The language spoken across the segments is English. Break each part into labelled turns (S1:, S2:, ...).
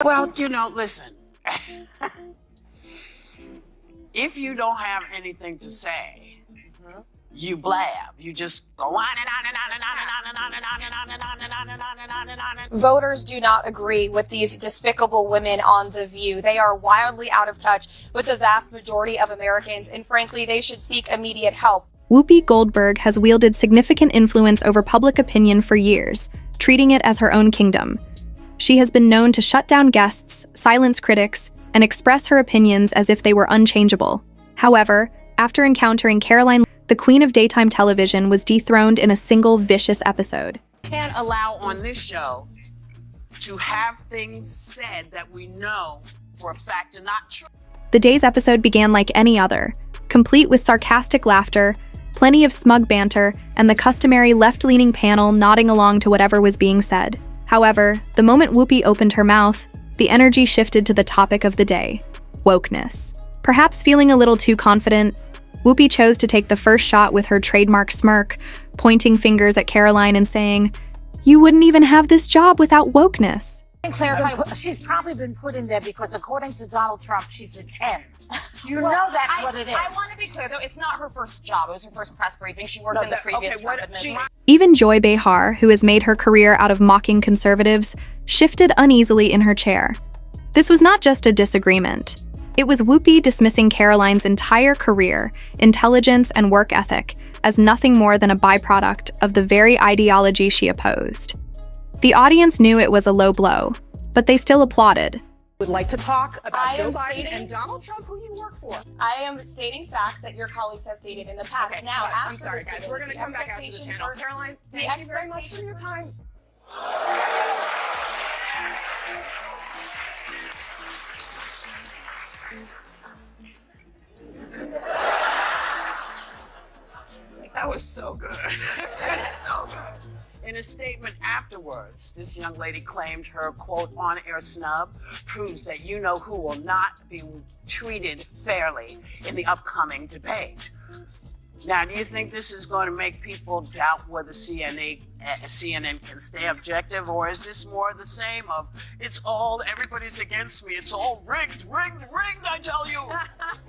S1: Well, listen. If you don't have anything to say, you blab. You just go on and on and on and on and on and on and on and on and on and on and on and on and on and on.
S2: Voters do not agree with these despicable women on The View. They are wildly out of touch with the vast majority of Americans, and frankly, they should seek immediate help.
S3: Whoopi Goldberg has wielded significant influence over public opinion for years, treating it as her own kingdom. She has been known to shut down guests, silence critics, and express her opinions as if they were unchangeable. However, after encountering Karoline, the queen of daytime television was dethroned in a single vicious episode.
S1: Can't allow on this show to have things said that we know for a fact are not true.
S3: The day's episode began like any other, complete with sarcastic laughter, plenty of smug banter, and the customary left-leaning panel nodding along to whatever was being said. However, the moment Whoopi opened her mouth, the energy shifted to the topic of the day, wokeness. Perhaps feeling a little too confident, Whoopi chose to take the first shot with her trademark smirk, pointing fingers at Karoline and saying, "You wouldn't even have this job without wokeness."
S4: Clarify, she's probably been put in there because according to Donald Trump, she's a 10. You know that's what it is.
S5: I want to be clear, though, it's not her first job. It was her first press briefing. She worked in the previous Trump administration.
S3: Even Joy Behar, who has made her career out of mocking conservatives, shifted uneasily in her chair. This was not just a disagreement. It was Whoopi dismissing Karoline's entire career, intelligence, and work ethic as nothing more than a byproduct of the very ideology she opposed. The audience knew it was a low blow, but they still applauded.
S6: Would like to talk about Joe Biden and Donald Trump, who you work for.
S2: I am stating facts that your colleagues have stated in the past.
S6: Okay,
S2: now,
S6: I'm sorry, guys. We're going to come back out to the channel. Karoline, thank you very much for your time.
S1: That was so good. That was so good. In a statement afterwards, this young lady claimed her, quote, on-air snub proves that you know who will not be treated fairly in the upcoming debate. Now, do you think this is going to make people doubt whether CNN can stay objective, or is this more the same of, everybody's against me, it's all rigged, I tell you.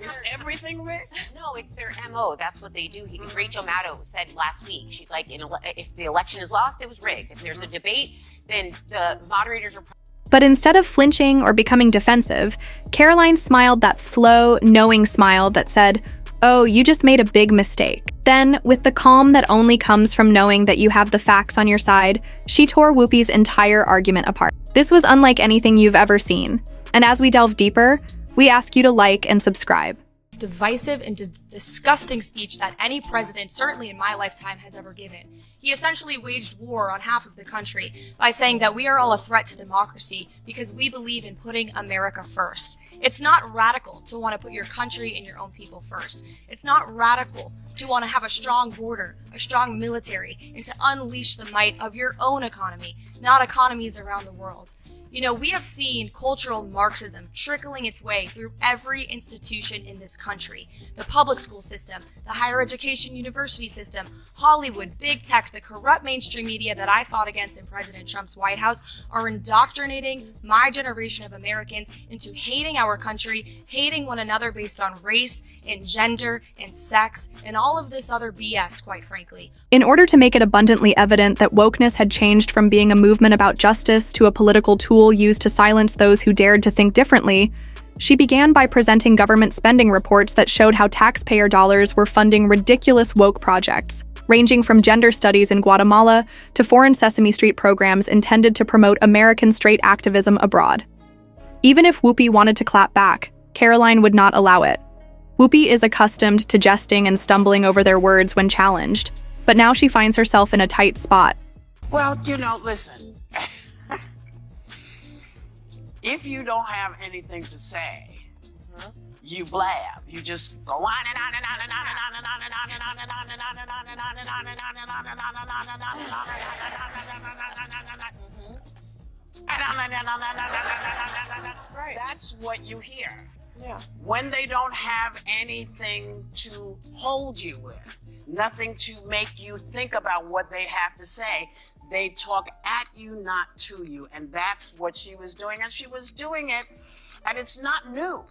S1: Is everything rigged?
S5: No, it's their MO. That's what they do. Rachel Maddow said last week, she's like, if the election is lost, it was rigged. If there's a debate, then the moderators are...
S3: But instead of flinching or becoming defensive, Karoline smiled that slow, knowing smile that said, "Oh, you just made a big mistake." Then, with the calm that only comes from knowing that you have the facts on your side, she tore Whoopi's entire argument apart. This was unlike anything you've ever seen. And as we delve deeper, we ask you to like and subscribe.
S2: Divisive and disgusting speech that any president, certainly in my lifetime, has ever given. He essentially waged war on half of the country by saying that we are all a threat to democracy because we believe in putting America first. It's not radical to want to put your country and your own people first. It's not radical to want to have a strong border, a strong military, and to unleash the might of your own economy, not economies around the world. You know, we have seen cultural Marxism trickling its way through every institution in this country. The public school system, the higher education university system, Hollywood, big tech, the corrupt mainstream media that I fought against in President Trump's White House are indoctrinating my generation of Americans into hating our country, hating one another based on race and gender and sex and all of this other BS, quite frankly.
S3: In order to make it abundantly evident that wokeness had changed from being a movement about justice to a political tool used to silence those who dared to think differently, she began by presenting government spending reports that showed how taxpayer dollars were funding ridiculous woke projects, ranging from gender studies in Guatemala to foreign Sesame Street programs intended to promote American straight activism abroad. Even if Whoopi wanted to clap back, Karoline would not allow it. Whoopi is accustomed to jesting and stumbling over their words when challenged, but now she finds herself in a tight spot.
S1: Well, listen. If you don't have anything to say, you blab. You just go on and on and on and on and on and on and on and on and on and on and on and on and on and on and on and on and on and on and on and on. That's what you hear.
S6: Yeah.
S1: When they don't have anything to hold you with, nothing to make you think about what they have to say, They talk at you, not to you. And that's what she was doing. And she was doing it, and it's not new.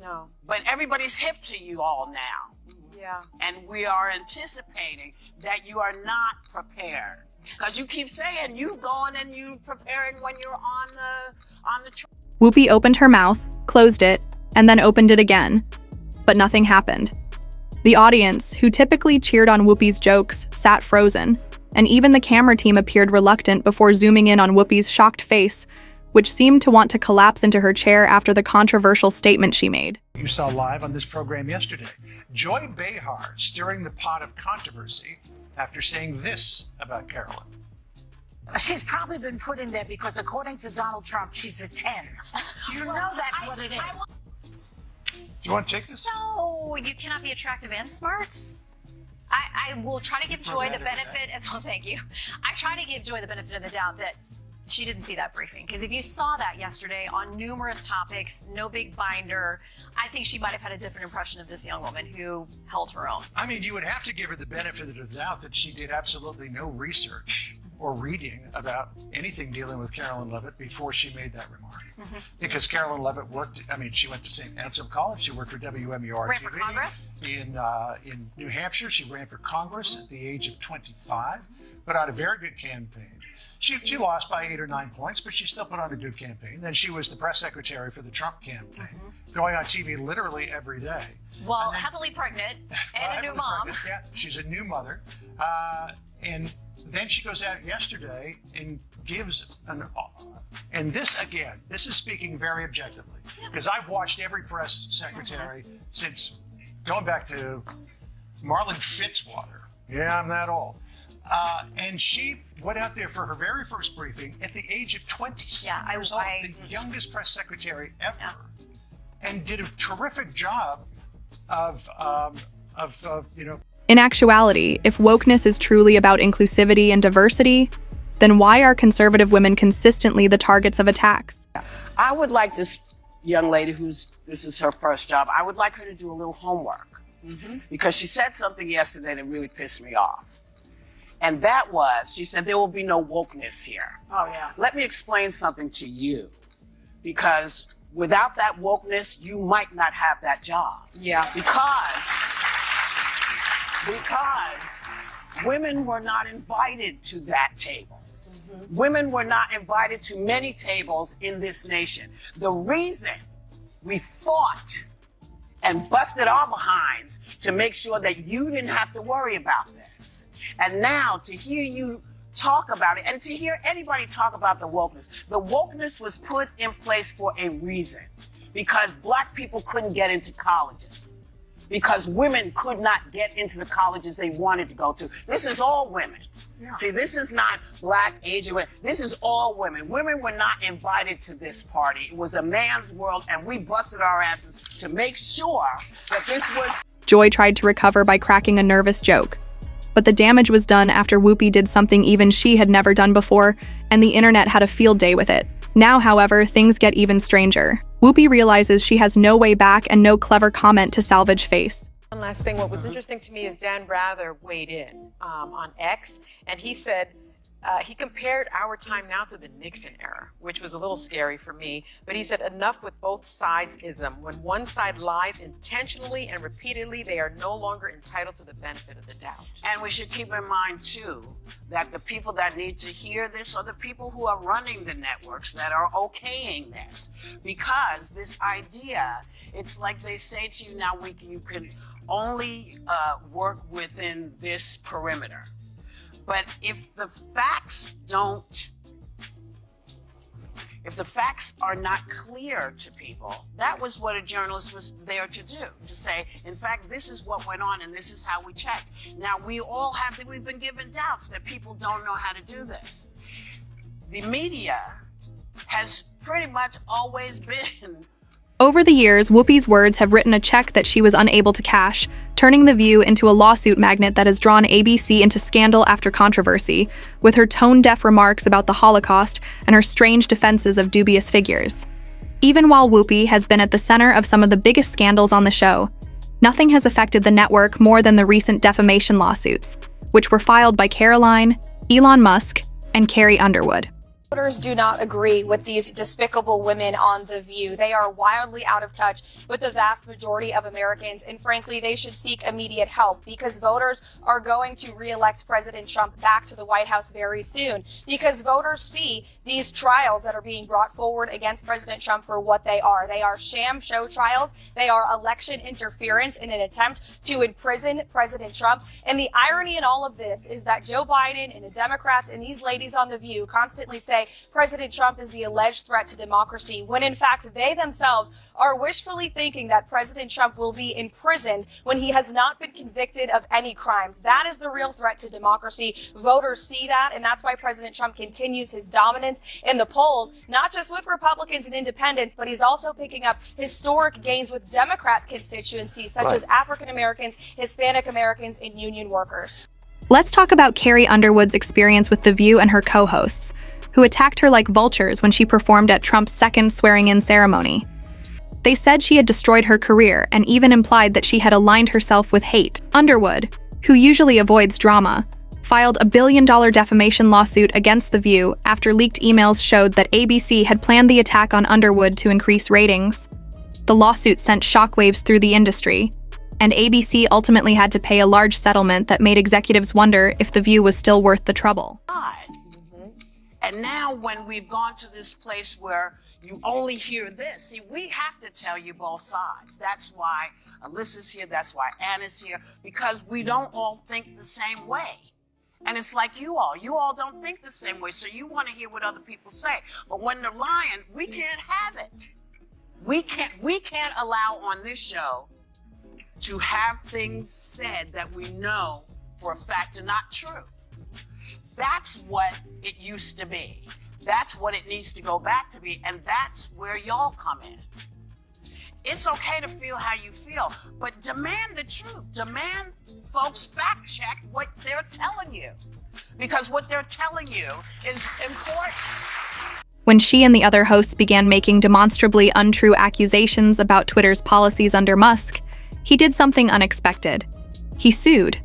S6: No.
S1: But everybody's hip to you all now.
S6: Yeah.
S1: And we are anticipating that you are not prepared. Because you keep saying you going and you preparing when you're on the train.
S3: Whoopi opened her mouth, closed it, and then opened it again. But nothing happened. The audience, who typically cheered on Whoopi's jokes, sat frozen, and even the camera team appeared reluctant before zooming in on Whoopi's shocked face, which seemed to want to collapse into her chair after the controversial statement she made.
S7: You saw live on this program yesterday. Joy Behar stirring the pot of controversy after saying this about Karoline.
S4: She's probably been put in there because, according to Donald Trump, she's a 10. You know that's what it is.
S7: Do you want to take this?
S8: So you cannot be attractive and smart. I will try to give Joy the benefit, and oh, thank you. I try to give Joy the benefit of the doubt that she didn't see that briefing, because if you saw that yesterday on numerous topics, no big binder, I think she might have had a different impression of this young woman who held her own.
S7: I mean, you would have to give her the benefit of the doubt that she did absolutely no research or reading about anything dealing with Karoline Leavitt before she made that remark. Mm-hmm. Because Karoline Leavitt she went to St. Anselm College, she worked for WMUR
S8: Ran
S7: TV.
S8: for Congress?
S7: In New Hampshire, she ran for Congress at the age of 25, put out a very good campaign. She lost by 8 or 9 points, but she still put on a good campaign. Then she was the press secretary for the Trump campaign, going on TV literally every day.
S8: Well, happily pregnant and a new mom.
S7: Pregnant. Yeah, she's a new mother. And then she goes out yesterday and gives and this is speaking very objectively, because I've watched every press secretary since going back to Marlon Fitzwater. Yeah, I'm that old. And she went out there for her very first briefing at the age of 27 years old, the youngest press secretary ever, and did a terrific job of
S3: In actuality, if wokeness is truly about inclusivity and diversity, then why are conservative women consistently the targets of attacks?
S1: I would like this young lady this is her first job, I would like her to do a little homework. Because she said something yesterday that really pissed me off. And that was, she said, there will be no wokeness here.
S4: Oh, yeah.
S1: Let me explain something to you. Because without that wokeness, you might not have that job.
S6: Yeah.
S1: Because women were not invited to that table. Women were not invited to many tables in this nation. The reason we fought and busted our behinds to make sure that you didn't have to worry about this. And now to hear you talk about it and to hear anybody talk about the wokeness was put in place for a reason, because Black people couldn't get into colleges, because women could not get into the colleges they wanted to go to. This is all women. Yeah. See, this is not Black, Asian women. This is all women. Women were not invited to this party. It was a man's world, and we busted our asses to make sure that this was...
S3: Joy tried to recover by cracking a nervous joke. But the damage was done after Whoopi did something even she had never done before, and the internet had a field day with it. Now, however, things get even stranger. Whoopi realizes she has no way back and no clever comment to salvage face.
S6: One last thing, what was interesting to me is Dan Rather weighed in on X, and he said, he compared our time now to the Nixon era, which was a little scary for me. But he said, enough with both sides-ism. When one side lies intentionally and repeatedly, they are no longer entitled to the benefit of the doubt.
S1: And we should keep in mind, too, that the people that need to hear this are the people who are running the networks that are okaying this. Because this idea, it's like they say to you now, you can only work within this perimeter. But if the facts are not clear to people, that was what a journalist was there to do, to say, in fact, this is what went on and this is how we checked. Now, we've been given doubts that people don't know how to do this. The media has pretty much always been...
S3: Over the years, Whoopi's words have written a check that she was unable to cash, turning The View into a lawsuit magnet that has drawn ABC into scandal after controversy, with her tone-deaf remarks about the Holocaust and her strange defenses of dubious figures. Even while Whoopi has been at the center of some of the biggest scandals on the show, nothing has affected the network more than the recent defamation lawsuits, which were filed by Karoline, Elon Musk, and Carrie Underwood.
S2: Voters do not agree with these despicable women on The View. They are wildly out of touch with the vast majority of Americans, and frankly, they should seek immediate help because voters are going to re-elect President Trump back to the White House very soon because voters see these trials that are being brought forward against President Trump for what they are. They are sham show trials. They are election interference in an attempt to imprison President Trump. And the irony in all of this is that Joe Biden and the Democrats and these ladies on The View constantly say President Trump is the alleged threat to democracy, when in fact they themselves are wishfully thinking that President Trump will be imprisoned when he has not been convicted of any crimes. That is the real threat to democracy. Voters see that, and that's why President Trump continues his dominance in the polls, not just with Republicans and independents, but he's also picking up historic gains with Democrat constituencies such as African Americans, Hispanic Americans, and union workers.
S3: Let's talk about Carrie Underwood's experience with The View and her co-hosts, who attacked her like vultures when she performed at Trump's second swearing-in ceremony. They said she had destroyed her career and even implied that she had aligned herself with hate. Underwood, who usually avoids drama, filed a $1 billion defamation lawsuit against The View after leaked emails showed that ABC had planned the attack on Underwood to increase ratings. The lawsuit sent shockwaves through the industry, and ABC ultimately had to pay a large settlement that made executives wonder if The View was still worth the trouble.
S1: And now when we've gone to this place where you only hear this, see, we have to tell you both sides. That's why Alyssa's here, that's why Anna's here, because we don't all think the same way. And it's like you all don't think the same way, so you want to hear what other people say. But when they're lying, we can't have it. We can't allow on this show to have things said that we know for a fact are not true. That's what it used to be. That's what it needs to go back to be, and that's where y'all come in. It's okay to feel how you feel, but demand the truth. Demand folks fact check what they're telling you, because what they're telling you is important.
S3: When she and the other hosts began making demonstrably untrue accusations about Twitter's policies under Musk, he did something unexpected. He sued.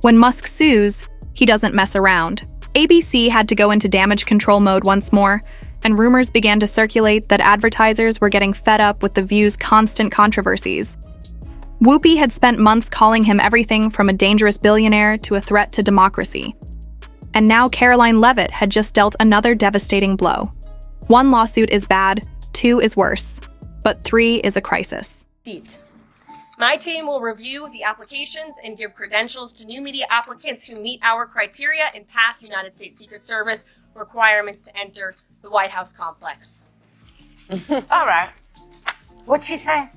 S3: When Musk sues, he doesn't mess around. ABC had to go into damage control mode once more, and rumors began to circulate that advertisers were getting fed up with The View's constant controversies. Whoopi had spent months calling him everything from a dangerous billionaire to a threat to democracy. And now Karoline Leavitt had just dealt another devastating blow. 1 lawsuit is bad, 2 is worse, but 3 is a crisis.
S2: My team will review the applications and give credentials to new media applicants who meet our criteria and pass United States Secret Service requirements to enter the White House complex.
S1: All right.
S4: What'd she say?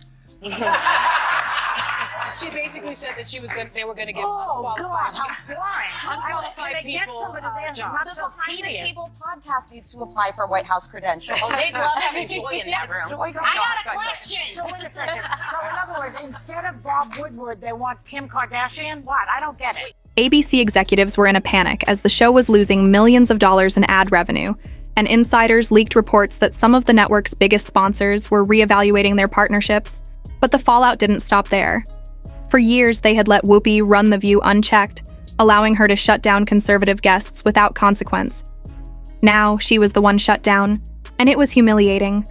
S6: She basically said that they were going to give
S4: Oh, God,
S6: unqualified
S4: how boring.
S6: unqualified
S4: Can they get
S6: people
S4: somebody there
S6: jobs.
S4: not
S5: The
S4: so
S5: Behind the
S4: tedious?
S5: Table podcast needs to apply for White House credentials. They'd love having Joy in that room.
S4: I got a question. So wait a second. So in other words, instead of Bob Woodward, they want Kim Kardashian? What? I don't get it.
S3: ABC executives were in a panic as the show was losing millions of dollars in ad revenue, and insiders leaked reports that some of the network's biggest sponsors were reevaluating their partnerships. But the fallout didn't stop there. For years, they had let Whoopi run The View unchecked, allowing her to shut down conservative guests without consequence. Now, she was the one shut down, and it was humiliating.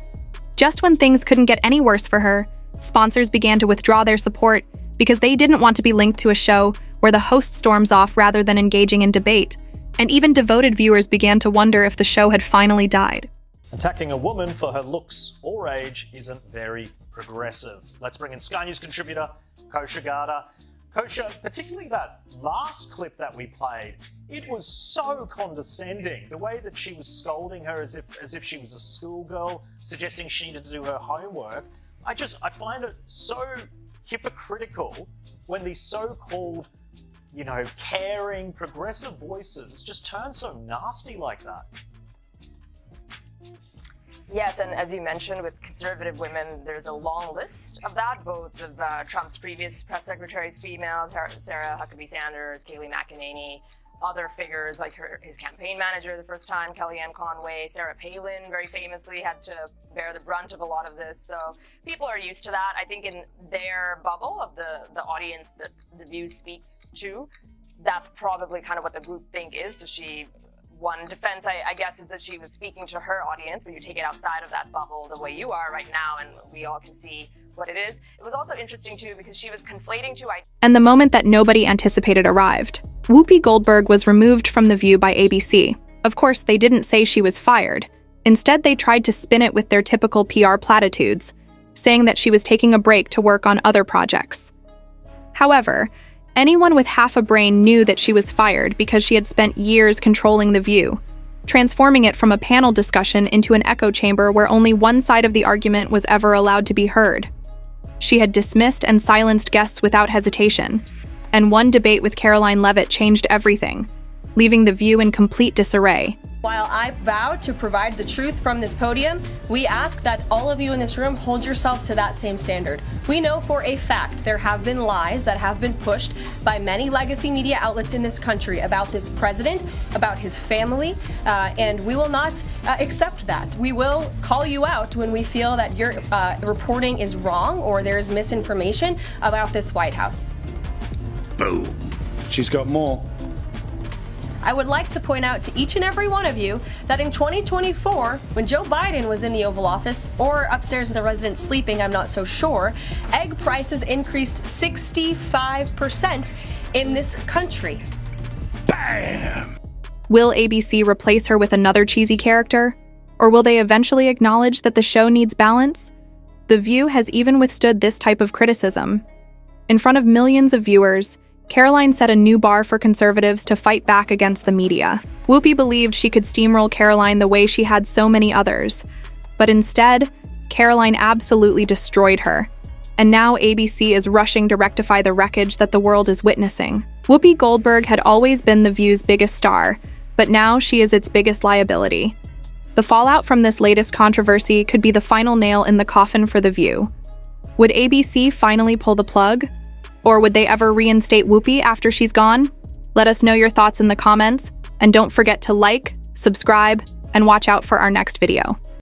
S3: Just when things couldn't get any worse for her, sponsors began to withdraw their support because they didn't want to be linked to a show where the host storms off rather than engaging in debate, and even devoted viewers began to wonder if the show had finally died.
S9: Attacking a woman for her looks or age isn't very progressive. Let's bring in Sky News contributor Kosha Garda. Kosha, particularly that last clip that we played, it was so condescending. The way that she was scolding her as if she was a schoolgirl, suggesting she needed to do her homework. I find it so hypocritical when these so-called, caring, progressive voices just turn so nasty like that.
S10: Yes, and as you mentioned, with conservative women, there's a long list of that, both of Trump's previous press secretaries, females, Sarah Huckabee Sanders, Kayleigh McEnany, other figures like his campaign manager the first time, Kellyanne Conway, Sarah Palin very famously had to bear the brunt of a lot of this. So people are used to that. I think in their bubble of the audience that The View speaks to, that's probably kind of what the group think is. So she one defense, I guess, is that she was speaking to her audience. When you take it outside of that bubble the way you are right now, and we all can see what it is. It was also interesting, too, because she was conflating two ideas.
S3: And the moment that nobody anticipated arrived. Whoopi Goldberg was removed from The View by ABC. Of course, they didn't say she was fired. Instead, they tried to spin it with their typical PR platitudes, saying that she was taking a break to work on other projects. However, anyone with half a brain knew that she was fired because she had spent years controlling The View, transforming it from a panel discussion into an echo chamber where only one side of the argument was ever allowed to be heard. She had dismissed and silenced guests without hesitation, and one debate with Karoline Leavitt changed everything, leaving The View in complete disarray.
S11: While I vow to provide the truth from this podium, we ask that all of you in this room hold yourselves to that same standard. We know for a fact there have been lies that have been pushed by many legacy media outlets in this country about this president, about his family, and we will not accept that. We will call you out when we feel that your reporting is wrong or there is misinformation about this White House.
S12: Boom. She's got more.
S11: I would like to point out to each and every one of you that in 2024, when Joe Biden was in the Oval Office, or upstairs with a resident sleeping, I'm not so sure, egg prices increased 65% in this country.
S12: Bam!
S3: Will ABC replace her with another cheesy character? Or will they eventually acknowledge that the show needs balance? The View has even withstood this type of criticism. In front of millions of viewers, Karoline set a new bar for conservatives to fight back against the media. Whoopi believed she could steamroll Karoline the way she had so many others. But instead, Karoline absolutely destroyed her. And now ABC is rushing to rectify the wreckage that the world is witnessing. Whoopi Goldberg had always been The View's biggest star, but now she is its biggest liability. The fallout from this latest controversy could be the final nail in the coffin for The View. Would ABC finally pull the plug? Or would they ever reinstate Whoopi after she's gone? Let us know your thoughts in the comments, and don't forget to like, subscribe, and watch out for our next video.